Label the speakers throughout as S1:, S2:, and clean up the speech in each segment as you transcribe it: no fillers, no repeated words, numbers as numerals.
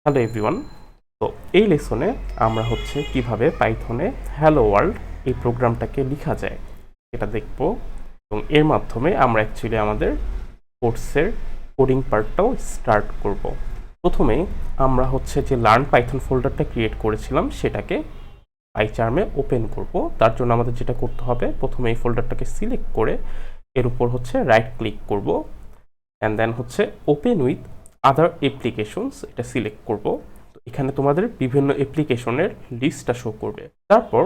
S1: Hello everyone. তো এই লেসনে আমরা হচ্ছে কিভাবে পাইথনে হ্যালো ওয়ার্ল্ড এই প্রোগ্রামটাকে লেখা যায় সেটা দেখব, এবং এর মাধ্যমে আমরা অ্যাকচুয়ালি আমাদের কোর্সের কোডিং পার্টটাও স্টার্ট করব। প্রথমে আমরা হচ্ছে যে লার্ন পাইথন ফোল্ডারটা ক্রিয়েট করেছিলাম সেটাকে পাইচার্মে ওপেন করব। তার জন্য আমাদের যেটা করতে হবে, প্রথমে এই ফোল্ডারটাকে সিলেক্ট করে এর উপর হচ্ছে রাইট ক্লিক করব, অ্যান্ড দেন হচ্ছে ওপেন উইথ আদার অ্যাপ্লিকেশনস এটা সিলেক্ট করব। তো এখানে তোমাদের বিভিন্ন অ্যাপ্লিকেশনের লিস্টটা শো করবে। তারপর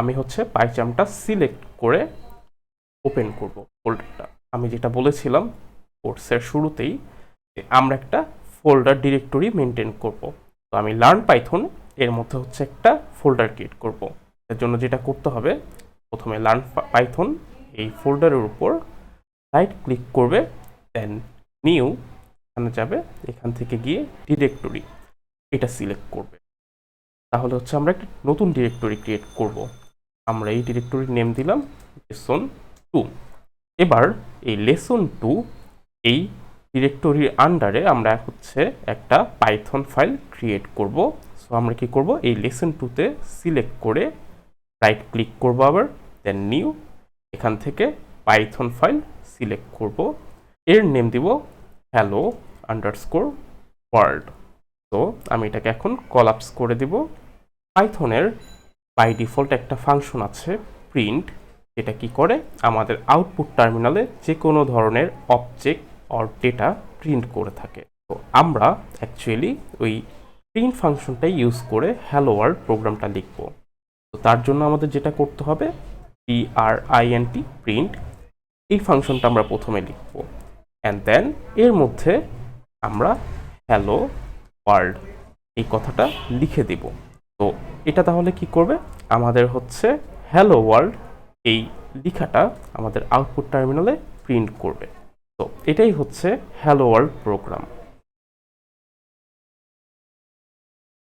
S1: আমি হচ্ছে পাইচার্মটা সিলেক্ট করে ওপেন করব ফোল্ডারটা। আমি যেটা বলেছিলাম কোর্সের শুরুতেই যে আমরা একটা ফোল্ডার ডিরেক্টরি মেনটেন করব। তো আমি লার্ন পাইথন এর মধ্যে হচ্ছে একটা ফোল্ডার ক্রিয়েট করব। এর জন্য যেটা করতে হবে, প্রথমে লার্ন পাইথন এই ফোল্ডারের উপর রাইট ক্লিক করবে, দেন নিউ এখানে যাবে, এখান থেকে গিয়ে ডিরেক্টরি এটা সিলেক্ট করবে। তাহলে হচ্ছে আমরা একটা নতুন ডিরেক্টরি ক্রিয়েট করব। আমরা এই ডিরেক্টরির নেম দিলাম লেসন 2। এবার এই লেসন 2 এই ডিরেক্টরির আন্ডারে আমরা হচ্ছে একটা পাইথন ফাইল ক্রিয়েট করব। সো আমরা কি করব, এই লেসন 2তে সিলেক্ট করে রাইট ক্লিক করব, আবার দেন নিউ, এখান থেকে পাইথন ফাইল সিলেক্ট করব, এর নেম দিব হ্যালো আন্ডারস্কোর ওয়ার্ল্ড। তো আমি এটাকে এখন কলাপস করে দিব। পাইথনের বাই ডিফল্ট একটা ফাংশন আছে প্রিন্ট, যেটা কি করে আমাদের আউটপুট টার্মিনালে যে কোনো ধরনের অবজেক্ট অর ডেটা প্রিন্ট করে থাকে। তো আমরা অ্যাকচুয়ালি ওই প্রিন্ট ফাংশনটাই ইউজ করে হ্যালো ওয়ার্ল্ড প্রোগ্রামটা লিখব। তো তার জন্য আমাদের যেটা করতে হবে, print প্রিন্ট এই ফাংশনটা আমরা প্রথমে লিখব, অ্যান্ড দেন এর মধ্যে আমরা হ্যালো ওয়ার্ল্ড এই কথাটা লিখে দিব। তো এটা তাহলে কি করবে, আমাদের হচ্ছে হ্যালো ওয়ার্ল্ড এই লেখাটা আমাদের আউটপুট টার্মিনালে প্রিন্ট করবে। তো এটাই হচ্ছে হ্যালো ওয়ার্ল্ড প্রোগ্রাম।